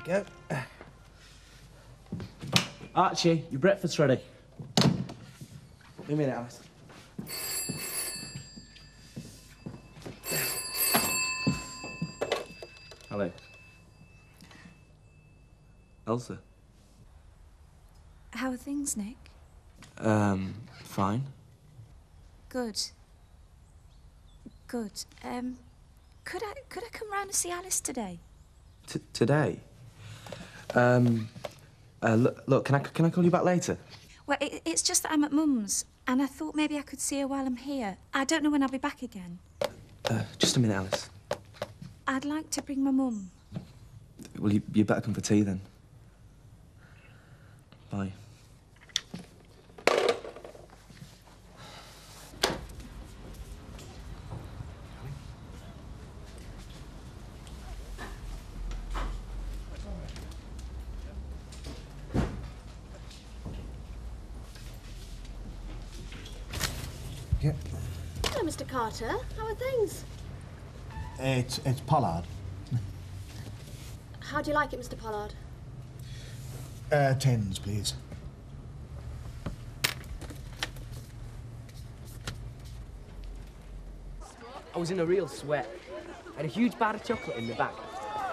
Go. Archie, your breakfast's ready. Wait a minute, Alice. Hello. Elsa. How are things, Nick? Fine. Good. Good. Could I come round and see Alice today? Today? Look, can I call you back later? Well, it's just that I'm at Mum's, and I thought maybe I could see her while I'm here. I don't know when I'll be back again. Just a minute, Alice. I'd like to bring my mum. Well, you better come for tea, then. Bye. Yeah. Hello, Mr. Carter. How are things? It's Pollard. How do you like it, Mr. Pollard? 10s, please. I was in a real sweat. I had a huge bar of chocolate in the bag,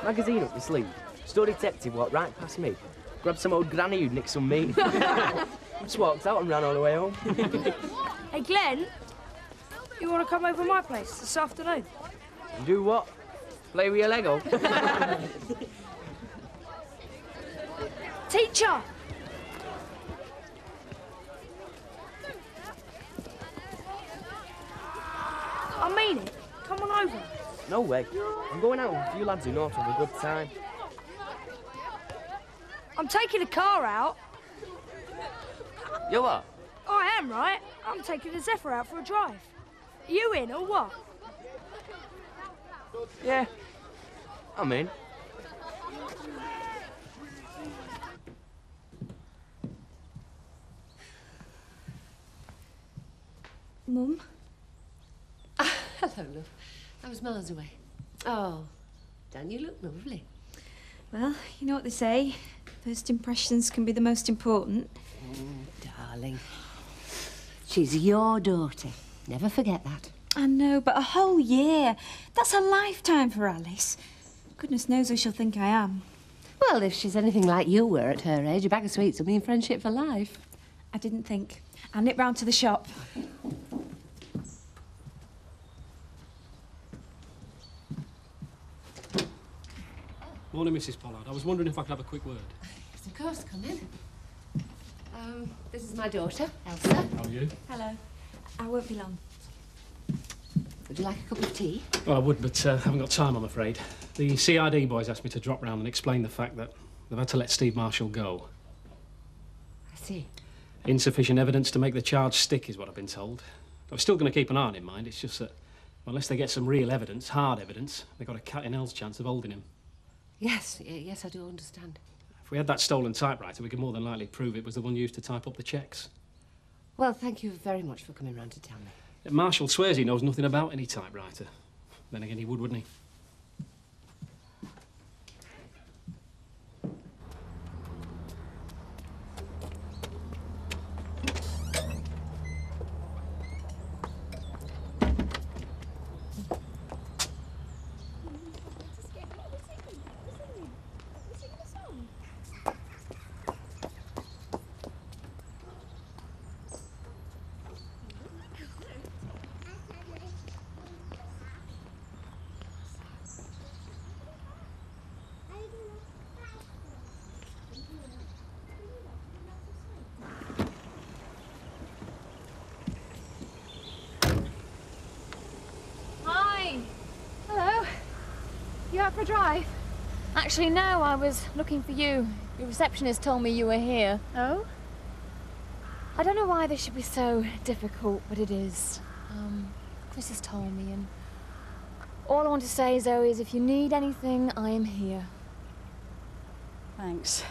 magazine up my sleeve. Store detective walked right past me, grabbed some old granny who'd nicked some meat. Just walked out and ran all the way home. Hey, Glenn, you want to come over to my place this afternoon? And do what? Play with your Lego? Teacher! I mean it. Come on over. No way. I'm going out with a few lads who know how to have a good time. I'm taking the car out. You what? I am, right? I'm taking the Zephyr out for a drive. Are you in or what? Yeah. I'm in. Mum? Hello, love. I was miles away. Oh, Dan, you look lovely. Well, you know what they say. First impressions can be the most important. Darling. She's your daughter. Never forget that. I know, but a whole year. That's a lifetime for Alice. Goodness knows who she'll think I am. Well, if she's anything like you were at her age, a bag of sweets will mean friendship for life. I didn't think. I'll nip round to the shop. Morning, Mrs. Pollard. I was wondering if I could have a quick word. Yes, of course, come in. This is my daughter, Elsa. How are you? Hello. I won't be long. Would you like a cup of tea? Well, I would, but haven't got time, I'm afraid. The CID boys asked me to drop round and explain the fact that they've had to let Steve Marshall go. I see. Insufficient evidence to make the charge stick is what I've been told. I'm still going to keep an eye on him, mind. It's just that unless they get some real evidence, hard evidence, they've got a cat in hell's chance of holding him. Yes, yes, I do understand. If we had that stolen typewriter, we could more than likely prove it was the one used to type up the cheques. Well, thank you very much for coming round to tell me. Marshall swears he knows nothing about any typewriter. Then again, he would, wouldn't he? You out for a drive? Actually, no, I was looking for you. Your receptionist told me you were here. Oh? I don't know why this should be so difficult, but it is. Chris has told me, and all I want to say, Zoe, is if you need anything, I am here. Thanks.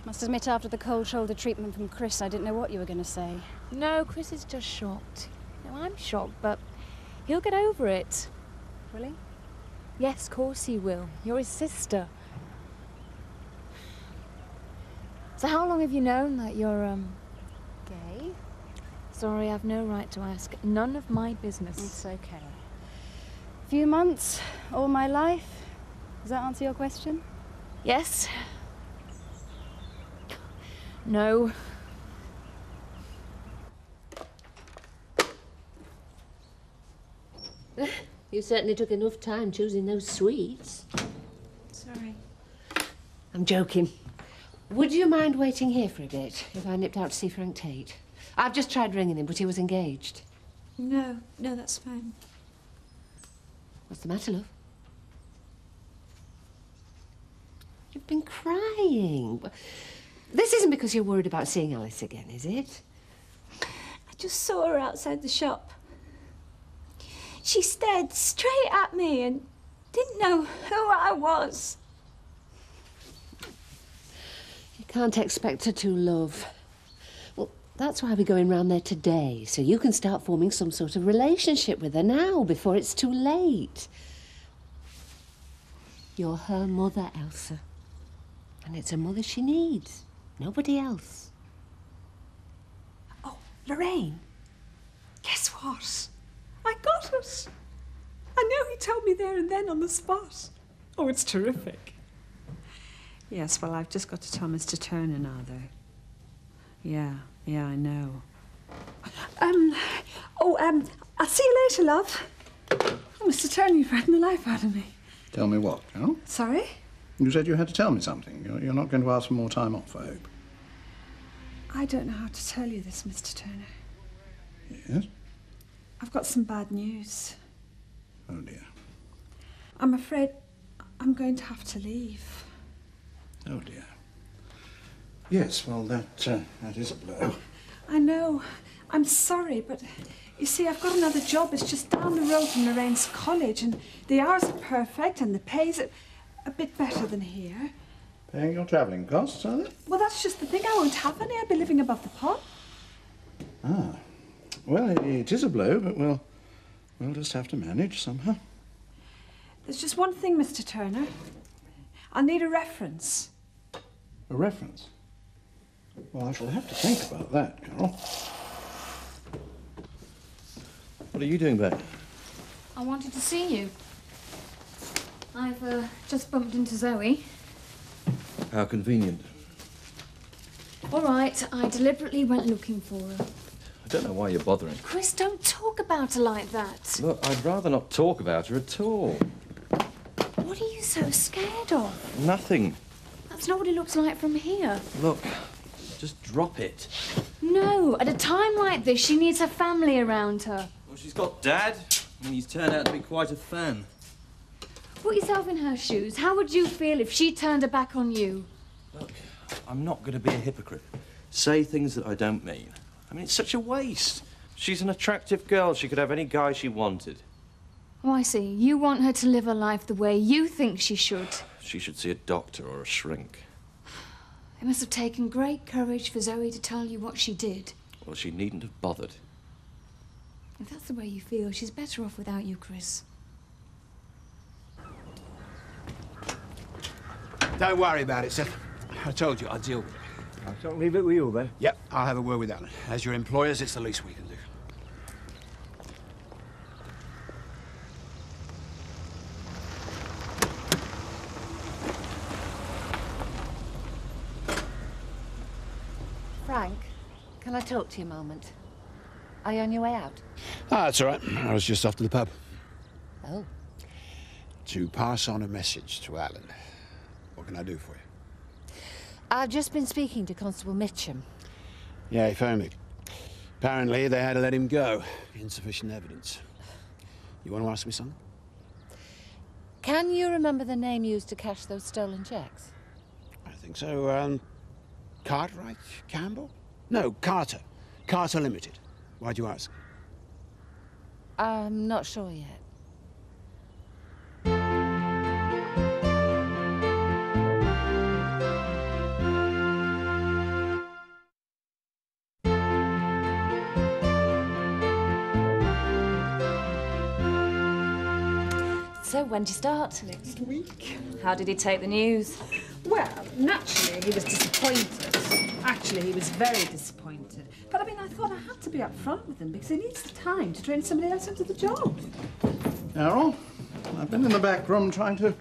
Must admit, after the cold shoulder treatment from Chris, I didn't know what you were going to say. No, Chris is just shocked. No, I'm shocked, but he'll get over it. Really? Yes, of course he will. You're his sister. So how long have you known that you're, gay? Sorry, I've no right to ask. None of my business. It's okay. Few months, all my life. Does that answer your question? Yes. No. You certainly took enough time choosing those sweets. Sorry. I'm joking. Would you mind waiting here for a bit if I nipped out to see Frank Tate? I've just tried ringing him, but he was engaged. No, that's fine. What's the matter, love? You've been crying. This isn't because you're worried about seeing Alice again, is it? I just saw her outside the shop. She stared straight at me and didn't know who I was. You can't expect her to, love. Well, that's why we're going round there today, so you can start forming some sort of relationship with her now, before it's too late. You're her mother, Elsa. And it's a mother she needs. Nobody else. Oh, Lorraine, guess what? I got it. I know he told me there and then on the spot. Oh, it's terrific. Yes, well, I've just got to tell Mr. Turner now, though. Yeah, I know. I'll see you later, love. Oh, Mr. Turner, you've frightened the life out of me. Tell me what, Carol? Sorry? You said you had to tell me something. You're not going to ask for more time off, I hope. I don't know how to tell you this, Mr. Turner. Yes? I've got some bad news. Oh, dear. I'm afraid I'm going to have to leave. Oh, dear. Yes, well, that is a blow. I know. I'm sorry, but you see, I've got another job. It's just down the road from Lorraine's college, and the hours are perfect, and the pay's a bit better than here. Paying your travelling costs, are they? Well, that's just the thing. I won't have any. I'll be living above the pot. Ah. Well, it is a blow, but we'll just have to manage somehow. There's just one thing, Mr. Turner. I'll need a reference. A reference? Well, I shall have to think about that, Carol. What are you doing back? I wanted to see you. I've just bumped into Zoe. How convenient. All right, I deliberately went looking for her. I don't know why you're bothering. Chris, don't talk about her like that. Look, I'd rather not talk about her at all. What are you so scared of? Nothing. That's not what it looks like from here. Look, just drop it. No, at a time like this, she needs her family around her. Well, she's got Dad, and he's turned out to be quite a fan. Put yourself in her shoes. How would you feel if she turned her back on you? Look, I'm not going to be a hypocrite. Say things that I don't mean. I mean, it's such a waste. She's an attractive girl. She could have any guy she wanted. Oh, I see. You want her to live her life the way you think she should. She should see a doctor or a shrink. It must have taken great courage for Zoe to tell you what she did. Well, she needn't have bothered. If that's the way you feel, she's better off without you, Chris. Don't worry about it, Seth. I told you I'd deal with it. I can't leave it with you, then. Yep, I'll have a word with Alan. As your employers, it's the least we can do. Frank, can I talk to you a moment? Are you on your way out? Ah, that's all right. I was just off to the pub. Oh. To pass on a message to Alan. What can I do for you? I've just been speaking to Constable Mitchum. Yeah, he phoned me. Apparently, they had to let him go. Insufficient evidence. You want to ask me something? Can you remember the name used to cash those stolen checks? I think so. Cartwright? Campbell? No, Carter. Carter Limited. Why'd you ask? I'm not sure yet. So, when do you start? Next week. How did he take the news? Well, naturally, he was disappointed. Actually, he was very disappointed. But I mean, I thought I had to be up front with him because he needs the time to train somebody else into the job. Carol, I've been in the back room trying to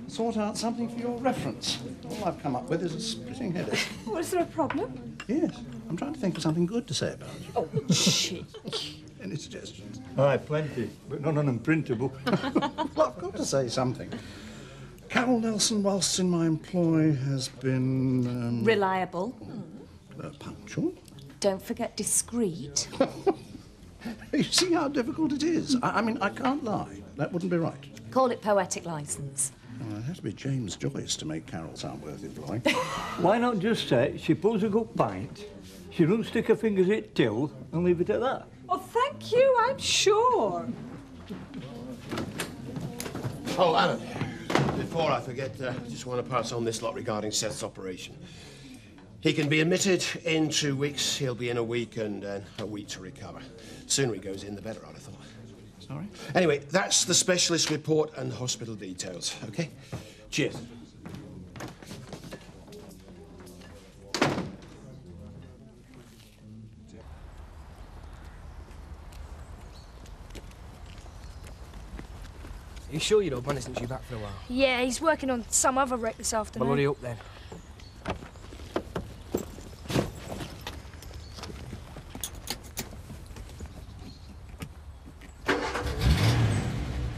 sort out something for your reference. All I've come up with is a splitting headache. Oh, is there a problem? Yes, I'm trying to think of something good to say about you. Oh, cheek. Any suggestions? Aye, plenty, but none of them printable. Well, I've got to say something. Carol Nelson, whilst in my employ, has been... Reliable. punctual. Don't forget discreet. You see how difficult it is? I mean, I can't lie. That wouldn't be right. Call it poetic licence. Well, it has to be James Joyce to make Carol sound worth employing. Why not just say she pulls a good pint, she doesn't stick her fingers in it till, and leave it at that? Oh, thank you, I'm sure. Oh, Alan, before I forget, I just want to pass on this lot regarding Seth's operation. He can be admitted in 2 weeks. He'll be in a week and a week to recover. The sooner he goes in, the better, I'd have thought. Sorry? Anyway, that's the specialist report and hospital details, OK? Cheers. Are you sure you don't Bunny since you're back for a while? Yeah, he's working on some other wreck this afternoon. Well, hurry up then.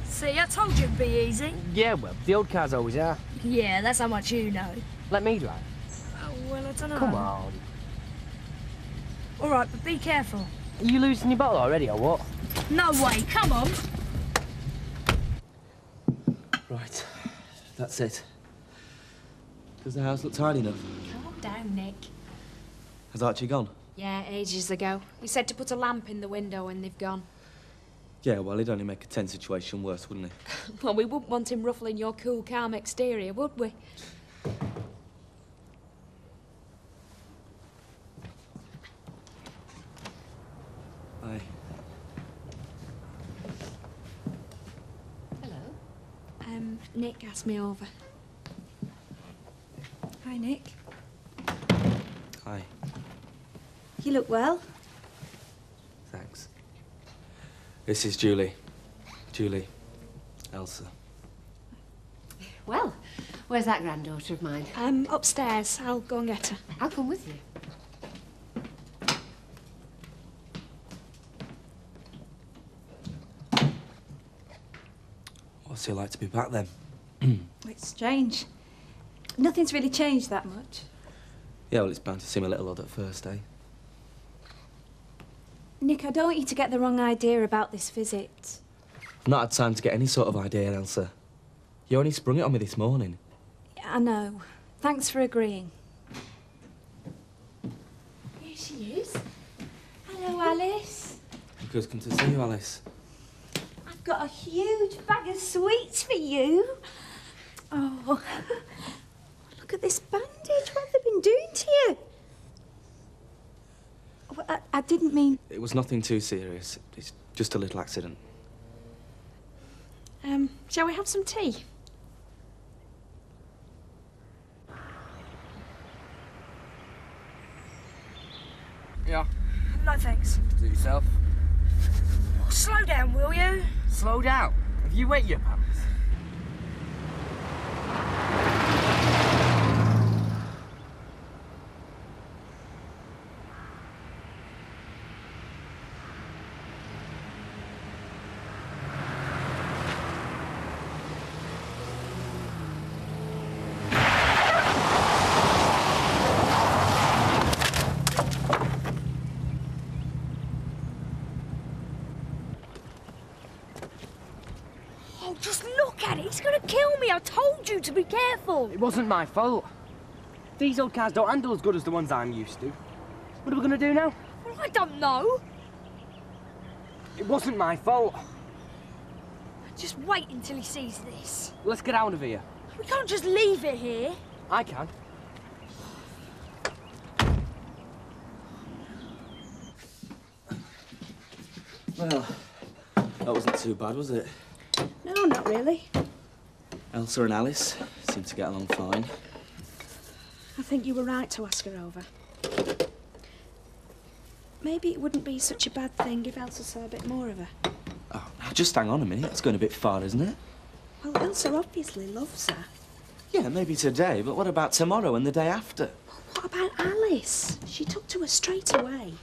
See, I told you it'd be easy. Yeah, well, the old cars always are. Yeah, that's how much you know. Let me drive. Oh, well, I don't know. Come on. All right, but be careful. Are you losing your bottle already, or what? No way, come on. Right, that's it. Does the house look tidy enough? Calm down, Nick. Has Archie gone? Yeah, ages ago. He said to put a lamp in the window and they've gone. Yeah, well, he'd only make a tense situation worse, wouldn't he? Well, we wouldn't want him ruffling your cool, calm exterior, would we? Aye. Hello. Nick asked me over. Hi, Nick. Aye. You look well. Thanks. This is Julie. Julie. Elsa. Well, where's that granddaughter of mine? Upstairs. I'll go and get her. I'll come with you. What's it like to be back then? It's strange. Nothing's really changed that much. Yeah, well, it's bound to seem a little odd at first, eh? Nick, I don't want you to get the wrong idea about this visit. I've not had time to get any sort of idea, Elsa. You only sprung it on me this morning. I know. Thanks for agreeing. Here she is. Hello, Alice. Good, come to see you, Alice. I've got a huge bag of sweets for you. Oh, look at this bandage. What have they been doing to you? Well, I didn't mean... It was nothing too serious. It's just a little accident. Shall we have some tea? Yeah. No, thanks. Do it yourself. Slow down, will you? Slow down. Have you wet your pants? Oh, just look at it. He's going to kill me. I told you to be careful. It wasn't my fault. These old cars don't handle as good as the ones I'm used to. What are we going to do now? Well, I don't know. It wasn't my fault. Just wait until he sees this. Let's get out of here. We can't just leave it here. I can. Well, that wasn't too bad, was it? No, not really. Elsa and Alice seem to get along fine. I think you were right to ask her over. Maybe it wouldn't be such a bad thing if Elsa saw a bit more of her. Oh, now just hang on a minute. It's going a bit far, isn't it? Well, Elsa obviously loves her. Yeah, maybe today, but what about tomorrow and the day after? What about Alice? She took to her straight away.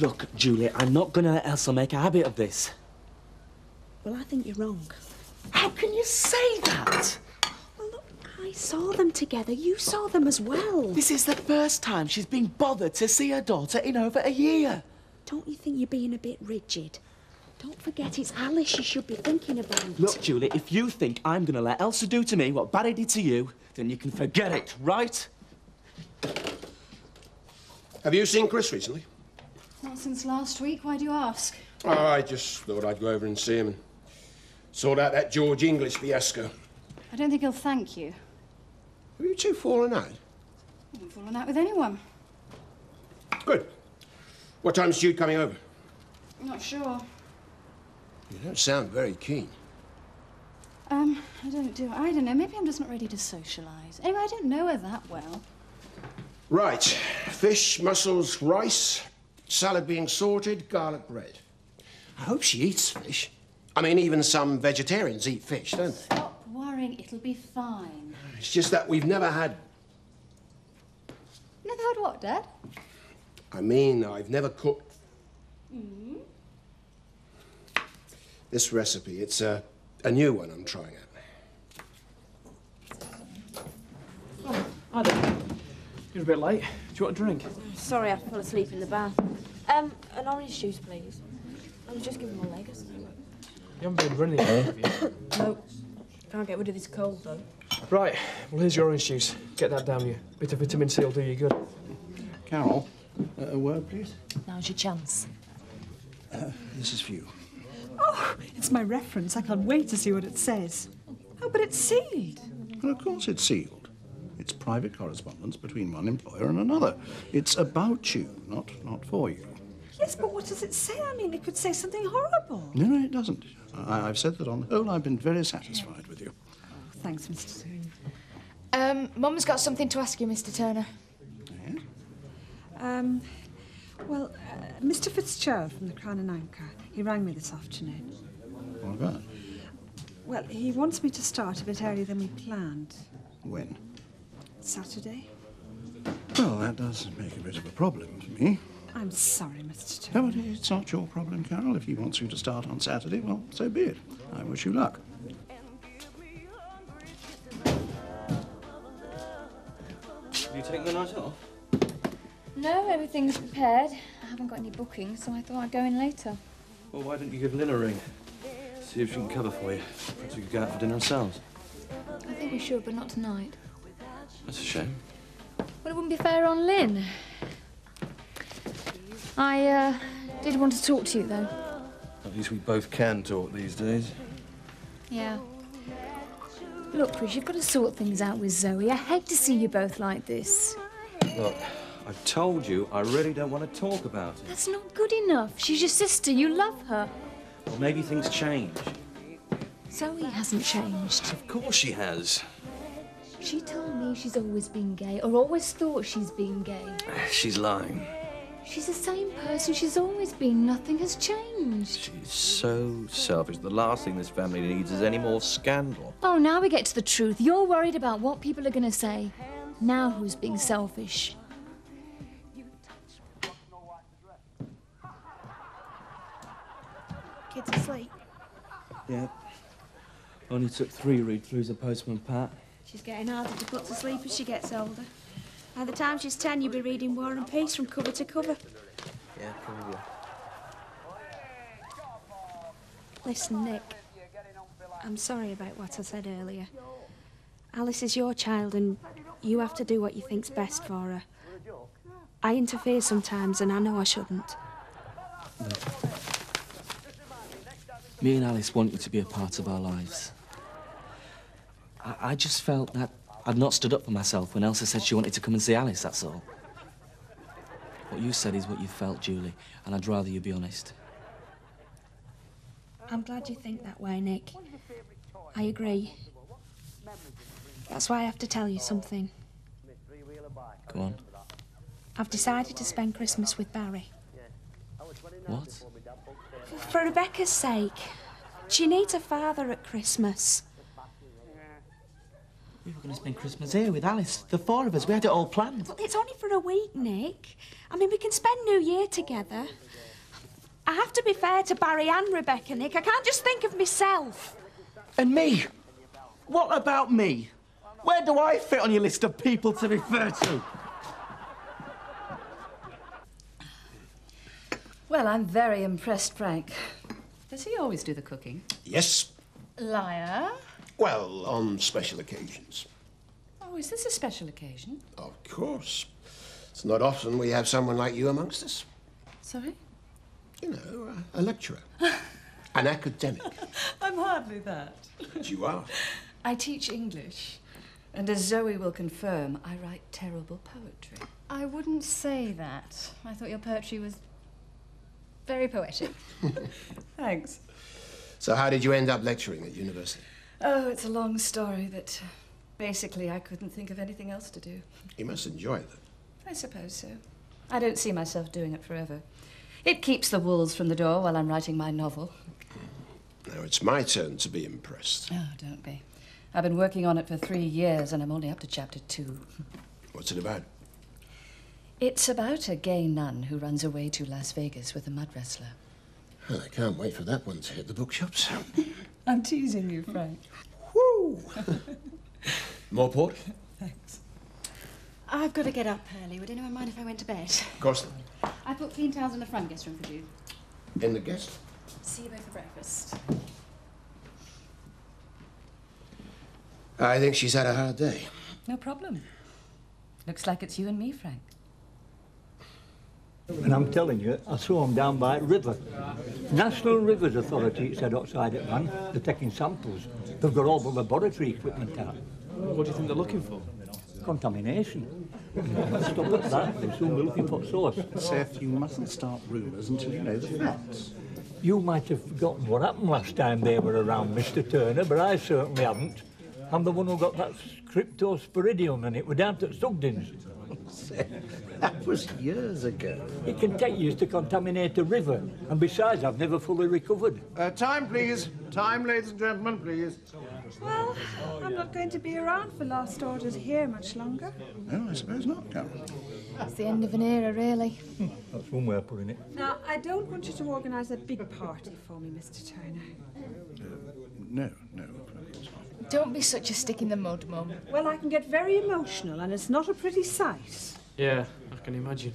Look, Julie, I'm not going to let Elsa make a habit of this. Well, I think you're wrong. How can you say that? Well, look, I saw them together. You saw them as well. This is the first time she's been bothered to see her daughter in over a year. Don't you think you're being a bit rigid? Don't forget it's Alice you should be thinking about. Look, Julie, if you think I'm going to let Elsa do to me what Barry did to you, then you can forget it, right? Have you seen Chris recently? Not since last week. Why do you ask? Oh, I just thought I'd go over and see him and sort out that George English fiasco. I don't think he'll thank you. Have you two fallen out? I haven't fallen out with anyone. Good. What time's Jude coming over? Not sure. You don't sound very keen. I don't know. Maybe I'm just not ready to socialise. Anyway, I don't know her that well. Right. Fish, mussels, rice, salad being sorted, garlic bread. I hope she eats fish. I mean, even some vegetarians eat fish, don't they? Stop worrying. It'll be fine. It's just that we've never had... Never had what, Dad? I mean, I've never cooked Mm. this recipe. It's a new one I'm trying out. Hi there. You're a bit late. Do you want a drink? Sorry, I fell asleep in the bath. An orange juice, please. I was just giving my leg or something. You haven't been running, have you? No. Can't get rid of this cold, though. Right. Well, here's your orange juice. Get that down you. Bit of vitamin C will do you good. Carol, a word, please. Now's your chance. This is for you. Oh, it's my reference. I can't wait to see what it says. Oh, but it's sealed. Well, of course it's sealed. It's private correspondence between one employer and another. It's about you, not for you. Yes, but what does it say? I mean, it could say something horrible. No, it doesn't. I've said that on the whole I've been very satisfied with you. Oh, thanks, Mr. Turner. Mum's got something to ask you, Mr. Turner. Well, Mr. Fitzgerald from the Crown and Anchor, he rang me this afternoon. What about? Well, he wants me to start a bit earlier than we planned. When? Saturday. Well, that does make a bit of a problem for me. I'm sorry, Mr. Turner. No, but it's not your problem, Carol. If he wants you to start on Saturday, well, so be it. I wish you luck. Have you taken the night off? No, everything's prepared. I haven't got any bookings, so I thought I'd go in later. Well, why don't you give Lynn a ring? See if she can cover for you. Perhaps we could go out for dinner ourselves. I think we should, but not tonight. That's a shame. Well, it wouldn't be fair on Lynn. I did want to talk to you, though. At least we both can talk these days. Yeah. Look, Chris, you've got to sort things out with Zoe. I hate to see you both like this. Look, I've told you I really don't want to talk about it. That's not good enough. She's your sister. You love her. Well, maybe things change. Zoe hasn't changed. Of course she has. She told me she's always been gay, or always thought she's been gay. She's lying. She's the same person she's always been. Nothing has changed. She's so selfish. The last thing this family needs is any more scandal. Oh, now we get to the truth. You're worried about what people are going to say. Now who's being selfish? Kids asleep. Yeah. Only took 3 read-throughs of Postman Pat. She's getting harder to put to sleep as she gets older. By the time she's 10, you'll be reading War and Peace from cover to cover. Yeah, probably. Listen, Nick. I'm sorry about what I said earlier. Alice is your child and you have to do what you think's best for her. I interfere sometimes and I know I shouldn't. Me and Alice want you to be a part of our lives. I just felt that I'd not stood up for myself when Elsa said she wanted to come and see Alice, that's all. What you said is what you felt, Julie, and I'd rather you be honest. I'm glad you think that way, Nick. I agree. That's why I have to tell you something. Go on. I've decided to spend Christmas with Barry. What? For Rebecca's sake. She needs a father at Christmas. We were going to spend Christmas here with Alice. The four of us. We had it all planned. Well, it's only for a week, Nick. I mean, we can spend New Year together. I have to be fair to Barry and Rebecca, Nick. I can't just think of myself. And me? What about me? Where do I fit on your list of people to refer to? Well, I'm very impressed, Frank. Does he always do the cooking? Yes. Liar. Well, on special occasions. Oh, is this a special occasion? Of course. It's not often we have someone like you amongst us. Sorry? You know, a lecturer. An academic. I'm hardly that. But you are. I teach English. And as Zoe will confirm, I write terrible poetry. I wouldn't say that. I thought your poetry was very poetic. Thanks. So how did you end up lecturing at university? Oh, it's a long story, but basically I couldn't think of anything else to do. You must enjoy that. I suppose so. I don't see myself doing it forever. It keeps the wolves from the door while I'm writing my novel. Now it's my turn to be impressed. Oh, don't be. I've been working on it for 3 years and I'm only up to chapter 2. What's it about? It's about a gay nun who runs away to Las Vegas with a mud wrestler. Well, I can't wait for that one to hit the bookshops. I'm teasing you, Frank. Woo! More port? Thanks. I've got to get up early. Would anyone mind if I went to bed? Of course. I put clean towels in the front guest room for you. In the guest? See you both for breakfast. I think she's had a hard day. No problem. Looks like it's you and me, Frank. And I'm telling you, I saw them down by the river. National Rivers Authority, it said outside it, man. They're taking samples. They've got all the laboratory equipment out. What do you think they're looking for? Contamination. Stop at that. They'll soon be looking for source. Seth, you mustn't start rumours until you know the facts. You might have forgotten what happened last time they were around, Mr. Turner, but I certainly haven't. I'm the one who got that cryptosporidium and it was down at Sugden's. That was years ago. It can take years to contaminate a river, and besides, I've never fully recovered. Time, please. Time, ladies and gentlemen, please. Well, I'm not going to be around for last orders here much longer. No, I suppose not, Carol. It's the end of an era, really. That's one way of putting it. Now, I don't want you to organise a big party for me, Mr. Turner. No. Don't be such a stick in the mud, Mum. Well, I can get very emotional, and it's not a pretty sight. Yeah, I can imagine.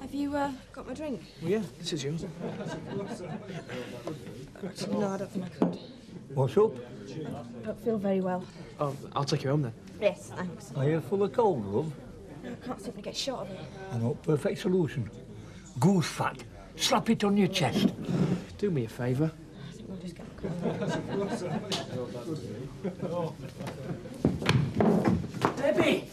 Have you got my drink? Well, yeah, this is yours. Actually, no, I don't think I could. What's up? I don't feel very well. Oh, I'll take you home then. Yes, thanks. Are you full of cold, love? I can't seem to get shot of it. I know, perfect solution. Goose fat. Slap it on your chest. Do me a favour. We'll just get Debbie!